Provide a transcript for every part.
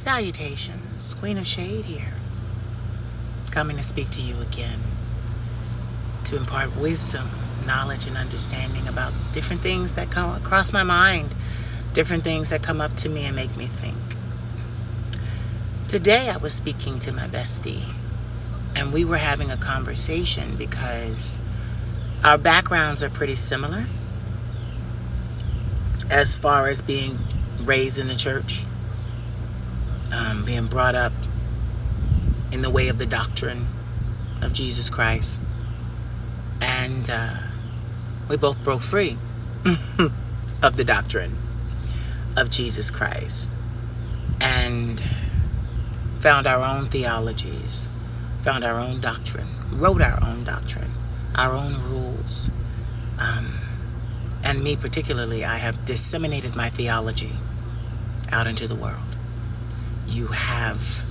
Salutations, Queen of Shade here, coming to speak to you again, to impart wisdom, knowledge, and understanding about different things that come across my mind, different things that come up to me and make me think. Today I was speaking to my bestie, and we were having a conversation because our backgrounds are pretty similar as far as being raised in the church, being brought up in the way of the doctrine of Jesus Christ. And we both broke free of the doctrine of Jesus Christ and found our own theologies, found our own doctrine, wrote our own doctrine, our own rules. And me particularly, I have disseminated my theology out into the world. You have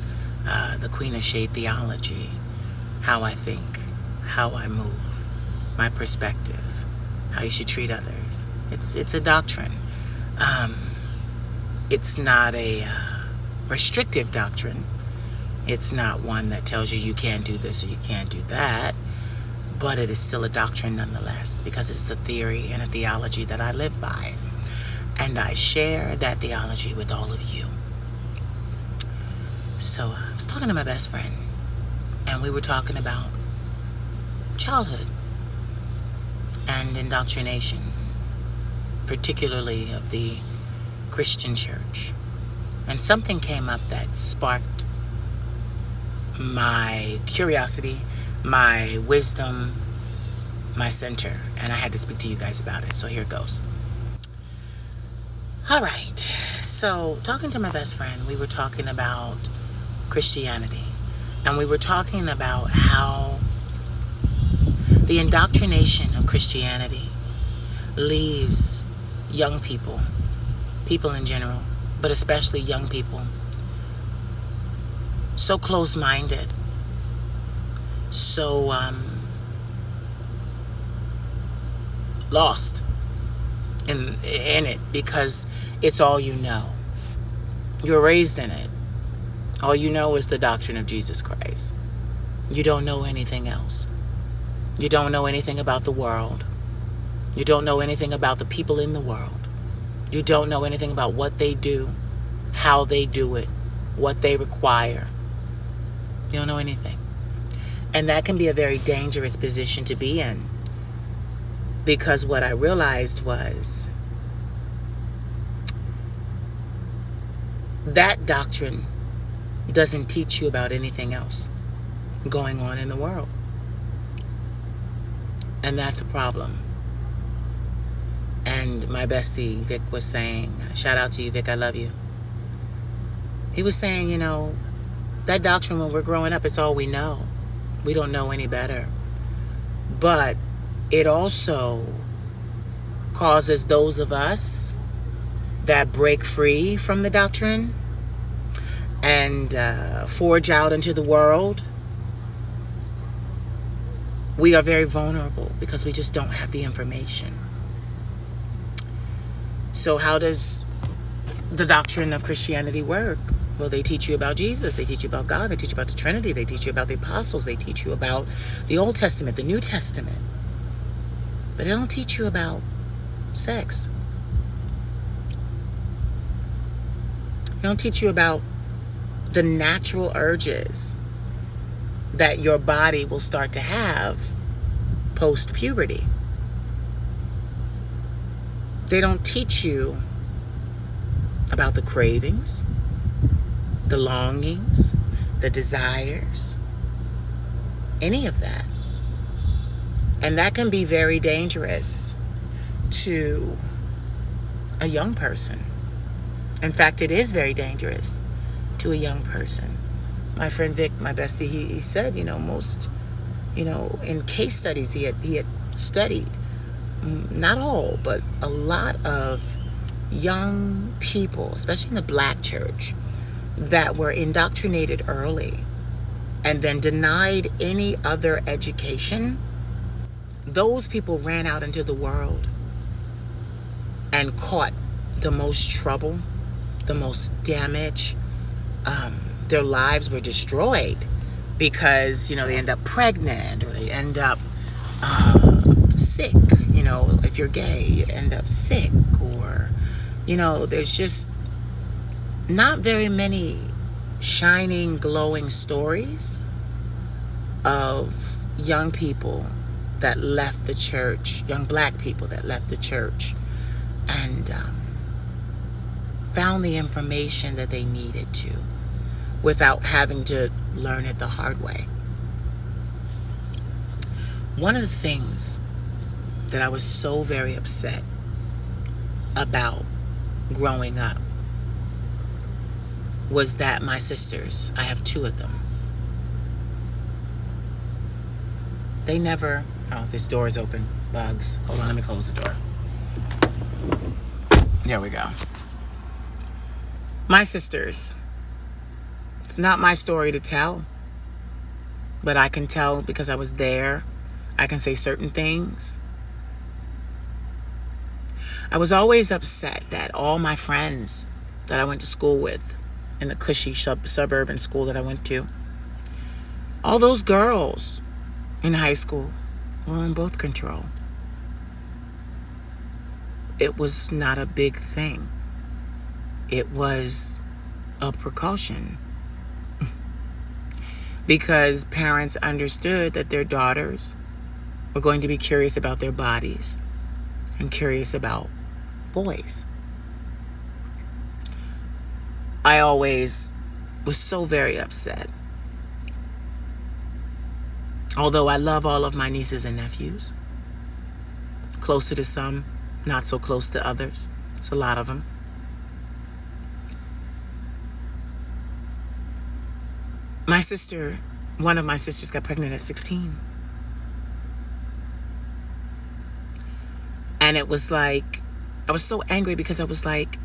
the Queen of Shade theology, how I think, how I move, my perspective, how you should treat others. It's a doctrine. It's not a restrictive doctrine. It's not one that tells you you can't do this or you can't do that. But it is still a doctrine nonetheless, because it's a theory and a theology that I live by. And I share that theology with all of you. So I was talking to my best friend, and we were talking about childhood and indoctrination, particularly of the Christian church. And something came up that sparked my curiosity, my wisdom, my center, and I had to speak to you guys about it. So here it goes. All right. So talking to my best friend, we were talking about Christianity, and we were talking about how the indoctrination of Christianity leaves young people in general, but especially young people, so close-minded, so lost in it, because it's all you know. You're raised in it. All you know is the doctrine of Jesus Christ. You don't know anything else. You don't know anything about the world. You don't know anything about the people in the world. You don't know anything about what they do, how they do it, what they require. You don't know anything. And that can be a very dangerous position to be in, because what I realized was that doctrine doesn't teach you about anything else going on in the world. And that's a problem. And my bestie, Vic, was saying, shout out to you, Vic, I love you. He was saying, that doctrine when we're growing up, it's all we know. We don't know any better. But it also causes those of us that break free from the doctrine and forge out into the world, we are very vulnerable because we just don't have the information. So how does the doctrine of Christianity work? Well, they teach you about Jesus, they teach you about God, they teach you about the Trinity, they teach you about the apostles, they teach you about the Old Testament, the New Testament. But they don't teach you about sex. They don't teach you about the natural urges that your body will start to have post-puberty. They don't teach you about the cravings, the longings, the desires, any of that. And that can be very dangerous to a young person. In fact, it is very dangerous to a young person. My friend Vic, my bestie, he said, most, in case studies he had studied, not all, but a lot of young people, especially in the black church, that were indoctrinated early and then denied any other education. Those people ran out into the world and caught the most trouble, the most damage, their lives were destroyed because, they end up pregnant, or they end up sick. If you're gay, you end up sick, or, there's just not very many shining, glowing stories of young people that left the church, young black people that left the church and found the information that they needed to without having to learn it the hard way. One of the things that I was so very upset about growing up was that my sisters, I have 2 of them, they never, this door is open, bugs. Hold on, let me close the door. There we go. My sisters, it's not my story to tell, but I can tell because I was there. I can say certain things. I was always upset that all my friends that I went to school with in the cushy suburban school that I went to, all those girls in high school were on birth control. It was not a big thing. It was a precaution because parents understood that their daughters were going to be curious about their bodies and curious about boys. I always was so very upset. Although I love all of my nieces and nephews, closer to some, not so close to others. It's a lot of them. One of my sisters got pregnant at 16. And it was like, I was so angry because I was like,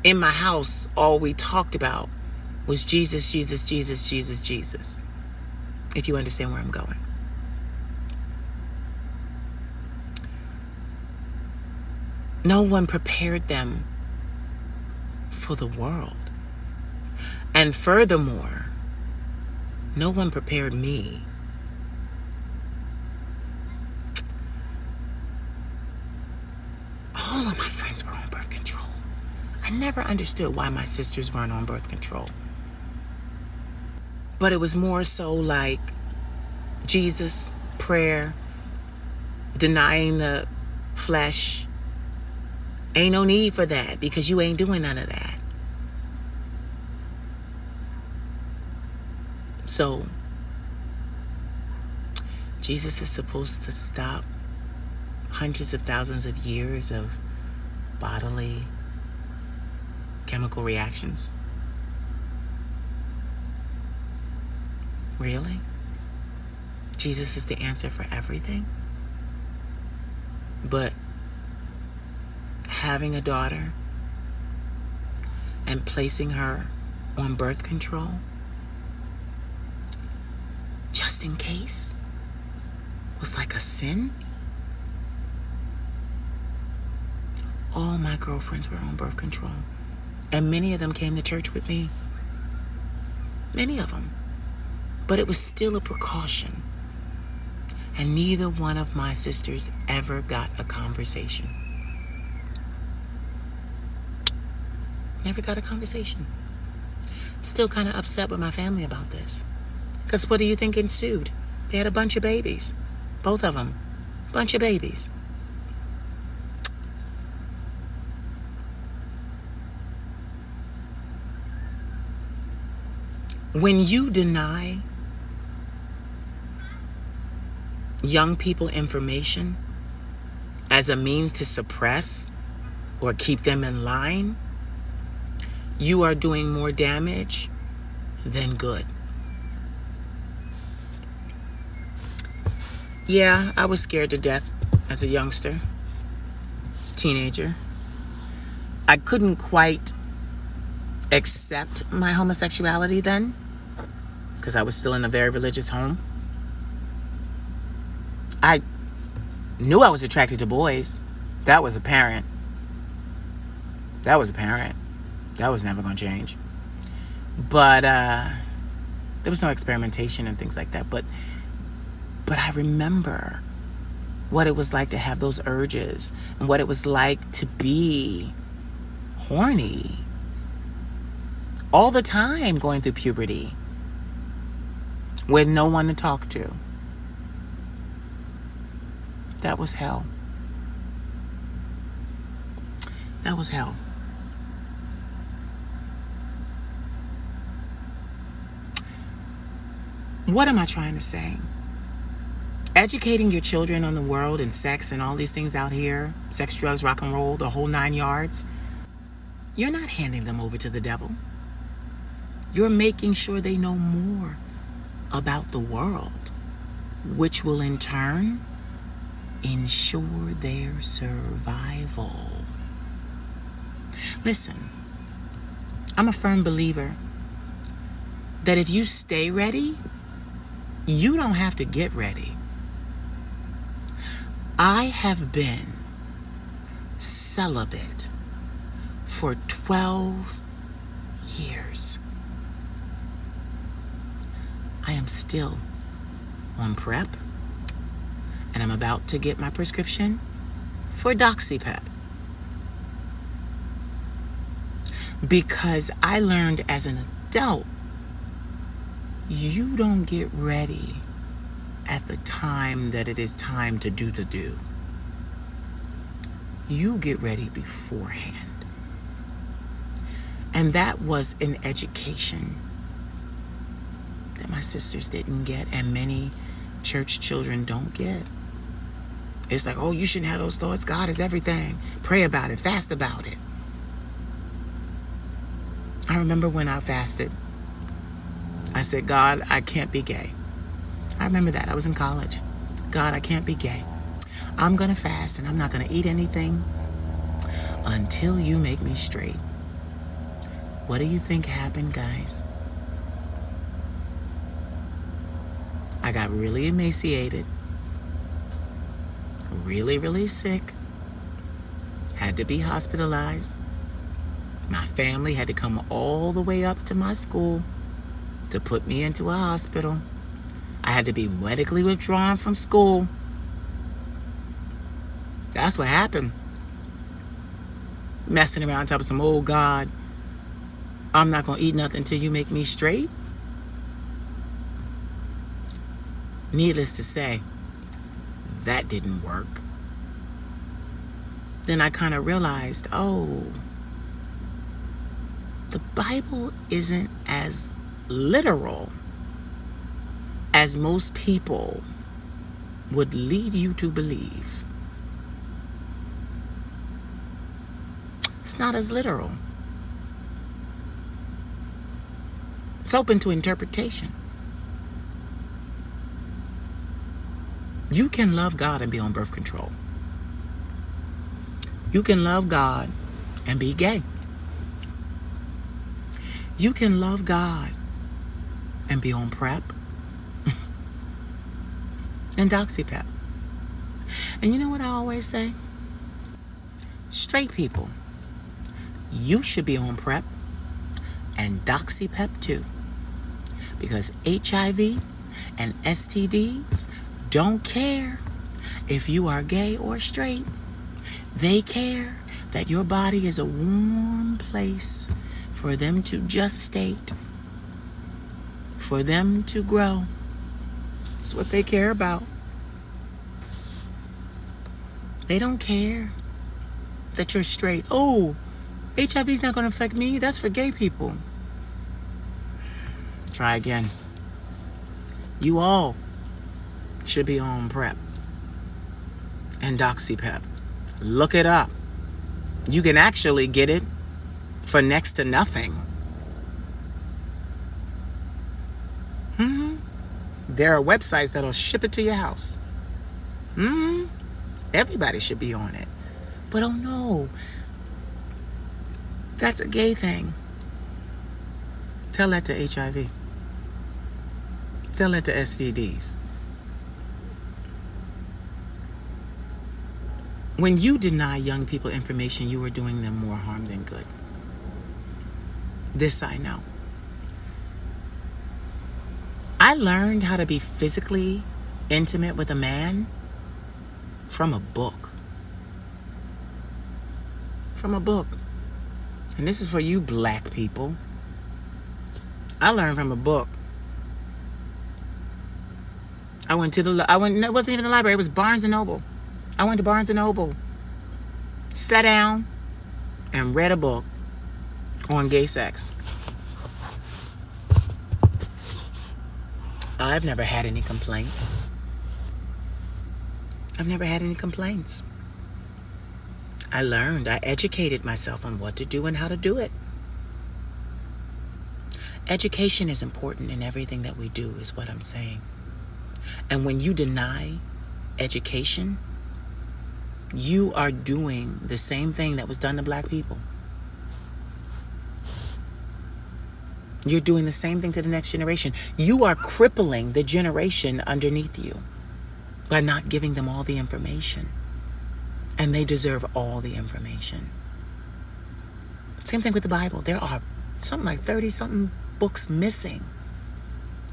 in my house, all we talked about was Jesus, Jesus, Jesus, Jesus, Jesus. If you understand where I'm going. No one prepared them for the world. And furthermore, no one prepared me. All of my friends were on birth control. I never understood why my sisters weren't on birth control. But it was more so like Jesus, prayer, denying the flesh. Ain't no need for that because you ain't doing none of that. So, Jesus is supposed to stop hundreds of thousands of years of bodily chemical reactions. Really? Jesus is the answer for everything? But having a daughter and placing her on birth control, just in case, was like a sin? All my girlfriends were on birth control. And many of them came to church with me. Many of them. But it was still a precaution. And neither one of my sisters ever got a conversation. Never got a conversation. I'm still kind of upset with my family about this. Because what do you think ensued? They had a bunch of babies. Both of them. Bunch of babies. When you deny young people information as a means to suppress or keep them in line, you are doing more damage than good. Yeah, I was scared to death as a youngster, as a teenager. I couldn't quite accept my homosexuality then because I was still in a very religious home. I knew I was attracted to boys. That was apparent. That was never going to change. But there was no experimentation and things like that. But I remember what it was like to have those urges and what it was like to be horny all the time going through puberty with no one to talk to. That was hell. That was hell. What am I trying to say? Educating your children on the world and sex and all these things out here, sex, drugs, rock and roll, the whole 9 yards, you're not handing them over to the devil. You're making sure they know more about the world, which will in turn ensure their survival. Listen, I'm a firm believer that if you stay ready, you don't have to get ready. I have been celibate for 12 years. I am still on PrEP, and I'm about to get my prescription for doxypep. Because I learned as an adult, you don't get ready at the time that it is time to do the do. You get ready beforehand. And that was an education that my sisters didn't get and many church children don't get. It's like, oh, you shouldn't have those thoughts. God is everything. Pray about it. Fast about it. I remember when I fasted, I said, God, I can't be gay. I remember that. I was in college. God, I can't be gay. I'm going to fast and I'm not going to eat anything until you make me straight. What do you think happened, guys? I got really emaciated, really, really sick, had to be hospitalized. My family had to come all the way up to my school to put me into a hospital. I had to be medically withdrawn from school. That's what happened. Messing around talking some, oh God, I'm not going to eat nothing until you make me straight. Needless to say, that didn't work. Then I kind of realized, oh, the Bible isn't as literal as most people would lead you to believe. It's not as literal. It's open to interpretation. You can love God and be on birth control. You can love God and be gay. You can love God and be on PrEP and doxypep. And you know what I always say? Straight people, you should be on PrEP and doxypep too. Because HIV and STDs don't care if you are gay or straight. They care that your body is a warm place for them to gestate, for them to grow. That's what they care about. They don't care that you're straight. Oh, HIV's not going to affect me. That's for gay people. Try again. You all should be on PrEP and doxypep. Look it up. You can actually get it for next to nothing. There are websites that'll ship it to your house. Everybody should be on it. But oh no, that's a gay thing. Tell that to HIV. Tell that to STDs. When you deny young people information, you are doing them more harm than good. This I know. I learned how to be physically intimate with a man from a book. From a book. And this is for you black people. I learned from a book. It wasn't even the library, it was Barnes & Noble. I went to Barnes & Noble, sat down, and read a book on gay sex. I've never had any complaints. I educated myself on what to do and how to do it. Education is important in everything that we do, is what I'm saying. And when you deny education, you are doing the same thing that was done to black people. You're doing the same thing to the next generation. You are crippling the generation underneath you by not giving them all the information. And they deserve all the information. Same thing with the Bible. There are something like 30-something books missing.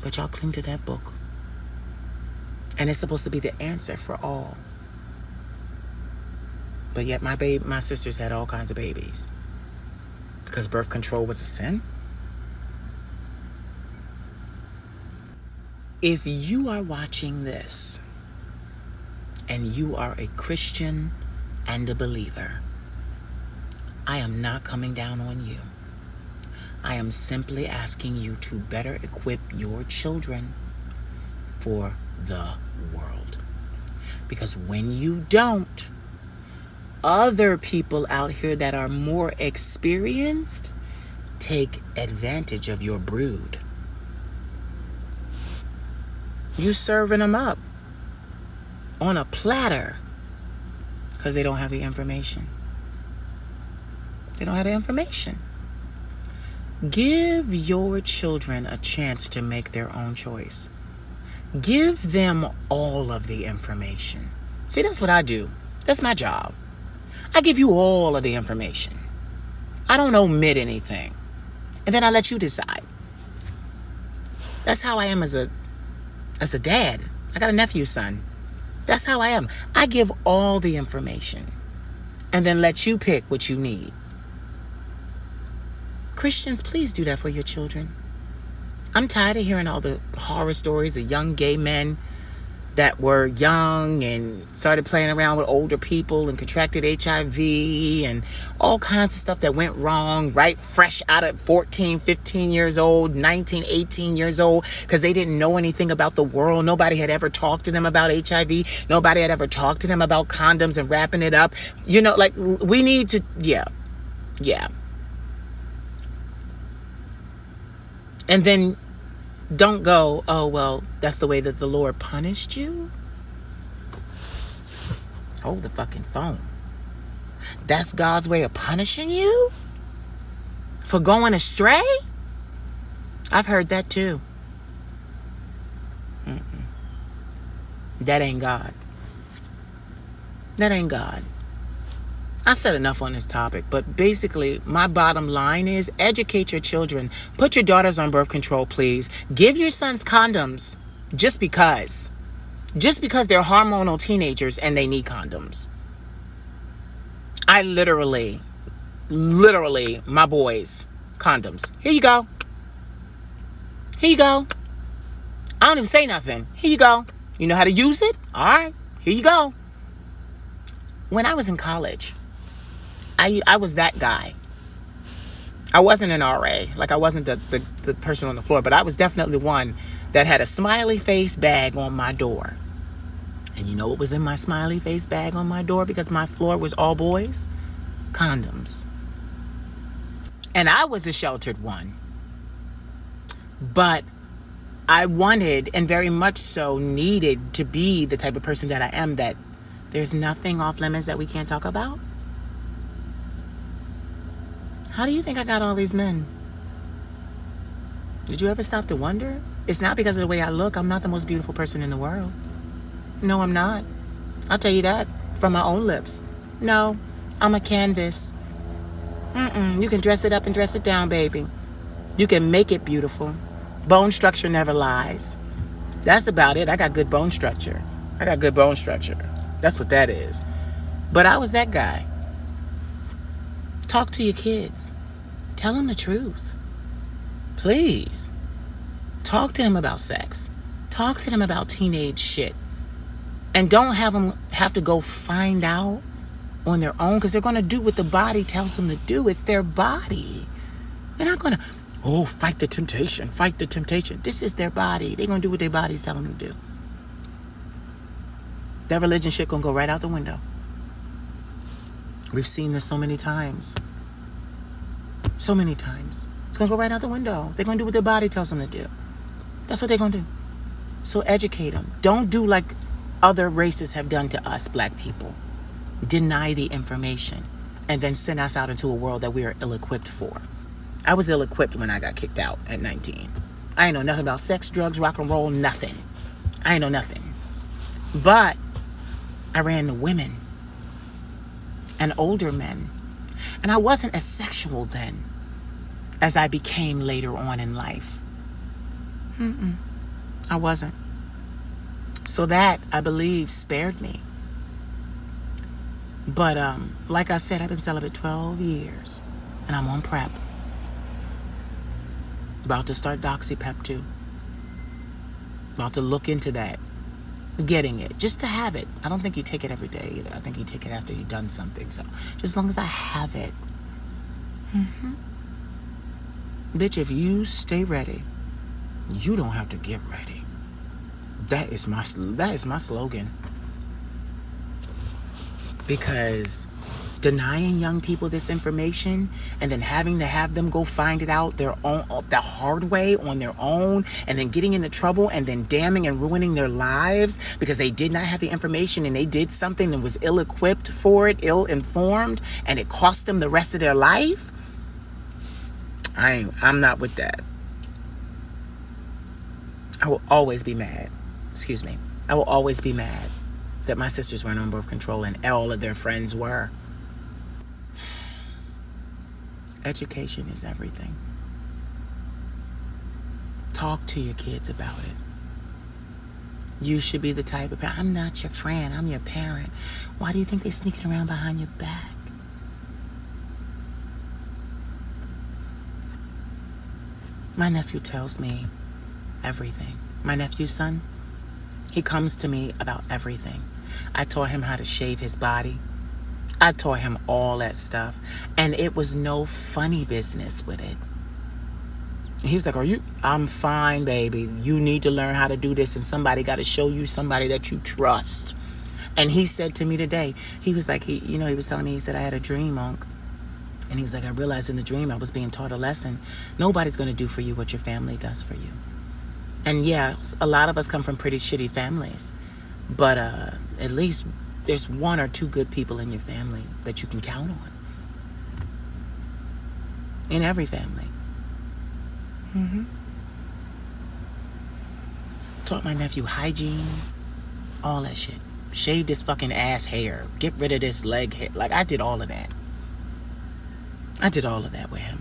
But y'all cling to that book. And it's supposed to be the answer for all. But yet my sisters had all kinds of babies. Because birth control was a sin. If you are watching this and you are a Christian and a believer, I am not coming down on you. I am simply asking you to better equip your children for the world. Because when you don't, other people out here that are more experienced take advantage of your brood. You serving them up on a platter because they don't have the information. They don't have the information. Give your children a chance to make their own choice. Give them all of the information. See, that's what I do. That's my job. I give you all of the information. I don't omit anything. And then I let you decide. That's how I am as a dad. I got a nephew son. That's how I am. I give all the information and then let you pick what you need. Christians, please do that for your children. I'm tired of hearing all the horror stories of young gay men that were young and started playing around with older people and contracted HIV and all kinds of stuff that went wrong, right? Fresh out of 14, 15 years old, 19, 18 years old, because they didn't know anything about the world. Nobody had ever talked to them about HIV. Nobody had ever talked to them about condoms and wrapping it up. You know, like, we need to, yeah. And then don't go, oh, well, that's the way that the Lord punished you. Hold the fucking phone. That's God's way of punishing you for going astray? I've heard that too. That ain't God. That ain't God. I said enough on this topic, but basically my bottom line is educate your children. Put your daughters on birth control, please. Give your sons condoms just because. Just because they're hormonal teenagers and they need condoms. I literally, my boys, condoms. Here you go. Here you go. I don't even say nothing. Here you go. You know how to use it? All right. Here you go. When I was in college, I was that guy. I wasn't an RA. Like, I wasn't the person on the floor, but I was definitely one that had a smiley face bag on my door. And you know what was in my smiley face bag on my door because my floor was all boys? Condoms. And I was a sheltered one. But I wanted, and very much so needed, to be the type of person that I am, that there's nothing off limits that we can't talk about. How do you think I got all these men? Did you ever stop to wonder? It's not because of the way I look. I'm not the most beautiful person in the world. No, I'm not. I'll tell you that from my own lips. No, I'm a canvas. You can dress it up and dress it down, baby. You can make it beautiful. Bone structure never lies. That's about it. I got good bone structure. That's what that is. But I was that guy. Talk to your kids. Tell them the truth. Please. Talk to them about sex. Talk to them about teenage shit. And don't have them have to go find out on their own, because they're going to do what the body tells them to do. It's their body. They're not going to, fight the temptation. This is their body. They're going to do what their body's telling them to do. That religion shit going to go right out the window. We've seen this so many times. It's going to go right out the window. They're going to do what their body tells them to do. That's what they're going to do. So educate them. Don't do like other races have done to us, black people. Deny the information and then send us out into a world that we are ill-equipped for. I was ill-equipped when I got kicked out at 19. I ain't know nothing about sex, drugs, rock and roll, nothing. I ain't know nothing. But I ran to women and older men. And I wasn't as sexual then as I became later on in life. I wasn't. So that, I believe, spared me. But like I said, I've been celibate 12 years. And I'm on PrEP. About to start Doxy-Pep 2. About to look into that. Getting it. Just to have it. I don't think you take it every day either. I think you take it after you've done something. So, just as long as I have it. Bitch, if you stay ready, you don't have to get ready. That is my slogan. Because denying young people this information and then having to have them go find it out the hard way on their own, and then getting into trouble and then damning and ruining their lives because they did not have the information and they did something and was ill-equipped for it, ill-informed, and it cost them the rest of their life. I'm not with that. I will always be mad. I will always be mad that my sisters weren't on birth control and all of their friends were. Education is everything. Talk to your kids about it. You should be the type of parent. I'm not your friend. I'm your parent. Why do you think they're sneaking around behind your back? My nephew tells me everything. My nephew's son, he comes to me about everything. I taught him how to shave his body. I taught him all that stuff. And it was no funny business with it. He was like, I'm fine, baby. You need to learn how to do this, and somebody got to show you somebody that you trust. And he said to me today, he was like, he was telling me, he said, I had a dream, Unc. And he was like, I realized in the dream I was being taught a lesson. Nobody's going to do for you what your family does for you. And yeah, a lot of us come from pretty shitty families. But at least there's one or two good people in your family that you can count on. In every family. Taught my nephew hygiene, all that shit. Shaved his fucking ass hair. Get rid of this leg hair. Like, I did all of that. I did all of that with him.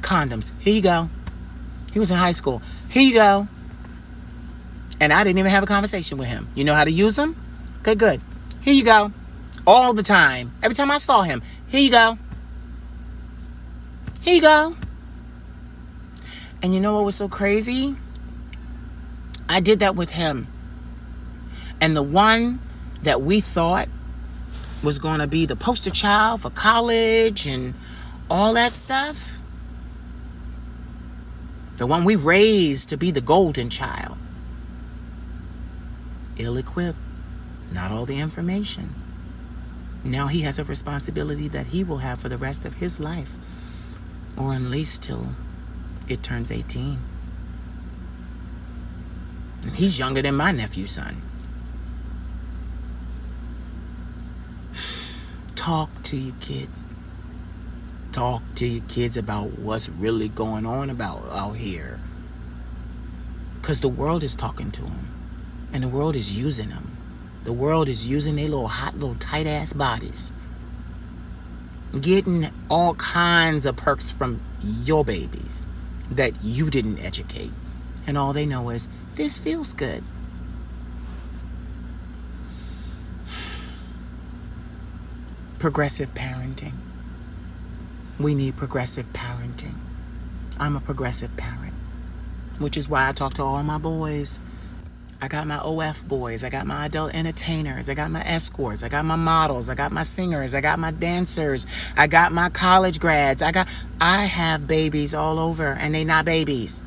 Condoms. Here you go. He was in high school. Here you go. And I didn't even have a conversation with him. You know how to use them? Okay, good. Here you go. All the time. Every time I saw him. Here you go. Here you go. And you know what was so crazy? I did that with him. And the one that we thought was going to be the poster child for college and all that stuff, the one we raised to be the golden child, ill-equipped, not all the information. Now he has a responsibility that he will have for the rest of his life, or at least till it turns 18. And he's younger than my nephew's son. Talk to your kids. Talk to your kids about what's really going on out here. Because the world is talking to them. And the world is using them. The world is using their little hot, little tight-ass bodies. getting all kinds of perks from your babies that you didn't educate. And all they know is, this feels good. Progressive parenting. We need progressive parenting. I'm a progressive parent, which is why I talk to all my boys. I got my OF boys, I got my adult entertainers, I got my escorts, I got my models, I got my singers, I got my dancers, I got my college grads, I have babies all over, and they not babies.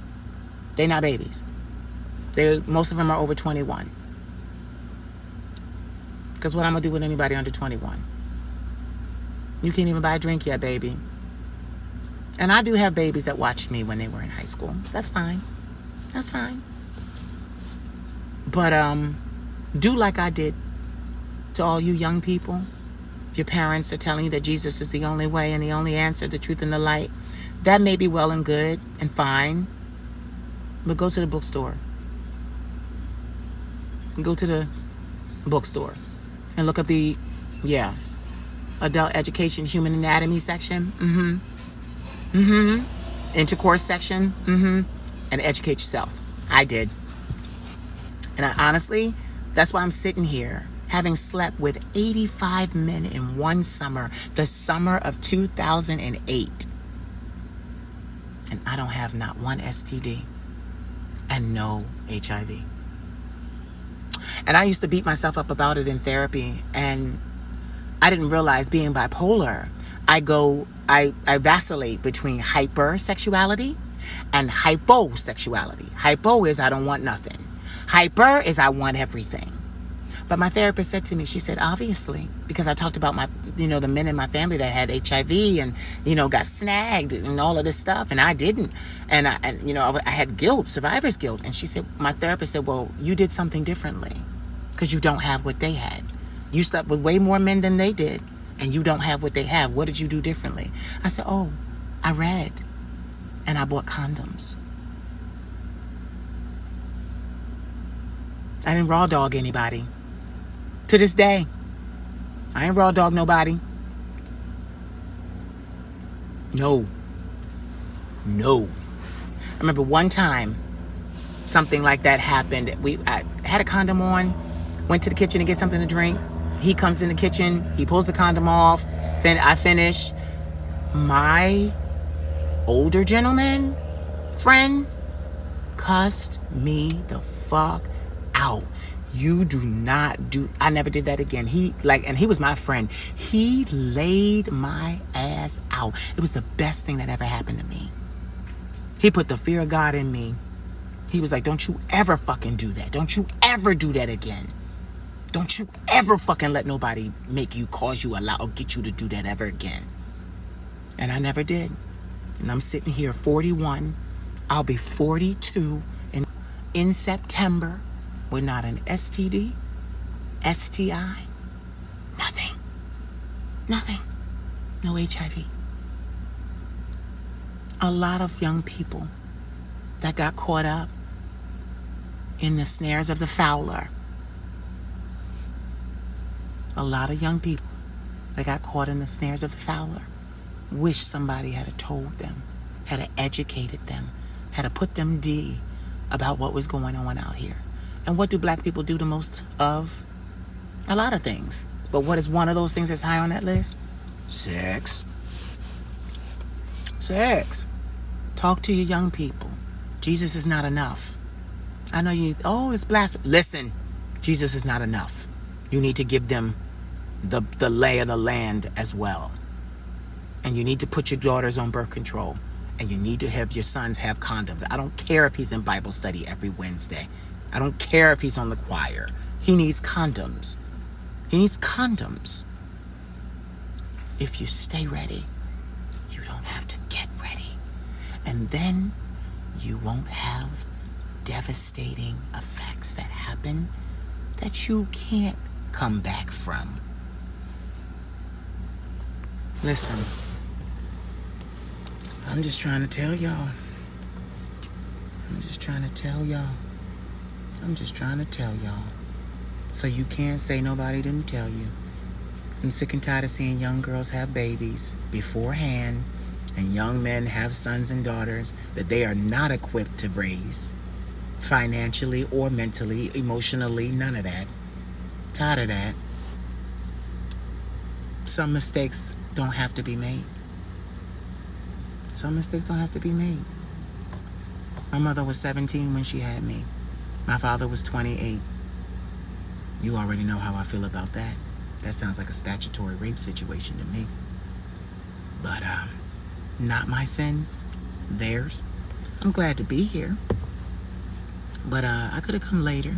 They not babies. Most of them are over 21. Because what I'm going to do with anybody under 21? You can't even buy a drink yet, baby. And I do have babies that watched me when they were in high school. That's fine. That's fine. But do like I did to all you young people. Your parents are telling you that Jesus is the only way and the only answer, the truth and the light. That may be well and good and fine. But go to the bookstore. Go to the bookstore and look up the, adult education, human anatomy section. Intercourse section. And educate yourself. I did. And honestly, that's why I'm sitting here, having slept with 85 men in one summer, the summer of 2008. And I don't have not one STD and no HIV. And I used to beat myself up about it in therapy, and I didn't realize, being bipolar, I vacillate between hypersexuality and hyposexuality. Hypo is I don't want nothing. Hyper is I want everything. But my therapist said to me, she said, obviously, because I talked about the men in my family that had HIV and, got snagged and all of this stuff, and I didn't. And I had guilt, survivor's guilt. And she said, my therapist said, well, you did something differently because you don't have what they had. You slept with way more men than they did, and you don't have what they have. What did you do differently? I said, I read and I bought condoms. I didn't raw dog anybody. To this day, I ain't raw dog nobody. No. I remember one time something like that happened. I had a condom on, went to the kitchen to get something to drink. He comes in the kitchen, he pulls the condom off. I finish. My older gentleman friend cussed me the fuck out. You do not do. I never did that again. And he was my friend. He laid my ass out. It was the best thing that ever happened to me. He put the fear of God in me. He was like, don't you ever fucking do that. Don't you ever do that again. Don't you ever fucking let nobody make you, cause you, allow, or get you to do that ever again. And I never did. And I'm sitting here 41. I'll be 42 in September. With not an STD, STI, nothing. No HIV. A lot of young people that got caught up in the snares of the fowler. A lot of young people that got caught in the snares of the fowler wish somebody had told them, had educated them, had put them D about what was going on out here. And what do black people do the most of? A lot of things. But what is one of those things that's high on that list? Sex. Talk to your young people. Jesus is not enough. I know it's blasphemy. Listen, Jesus is not enough. You need to give them the lay of the land as well. And you need to put your daughters on birth control. And you need to have your sons have condoms. I don't care if he's in Bible study every Wednesday. I don't care if he's on the choir. He needs condoms. If you stay ready, you don't have to get ready. And then you won't have devastating effects that happen that you can't come back from. Listen, I'm just trying to tell y'all. So you can't say nobody didn't tell you. I'm sick and tired of seeing young girls have babies beforehand and young men have sons and daughters that they are not equipped to raise financially or mentally, emotionally, none of that. Tired of that. Some mistakes don't have to be made. Some mistakes don't have to be made. My mother was 17 when she had me. My father was 28. You already know how I feel about that. That sounds like a statutory rape situation to me. But, not my sin. Theirs. I'm glad to be here. But, I could have come later.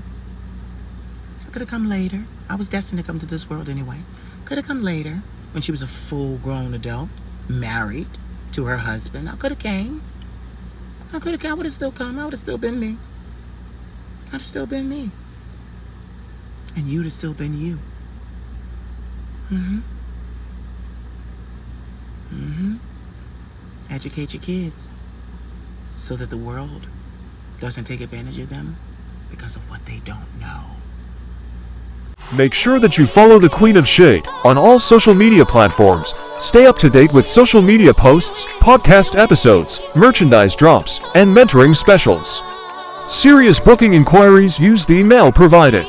I was destined to come to this world anyway. Could have come later when she was a full-grown adult, married to her husband. I could have came. I would have still come. I would have still been me. I'd have still been me. And you'd have still been you. Educate your kids so that the world doesn't take advantage of them because of what they don't know. Make sure that you follow the Queen of Shade on all social media platforms. Stay up to date with social media posts, podcast episodes, merchandise drops, and mentoring specials. Serious booking inquiries, use the email provided.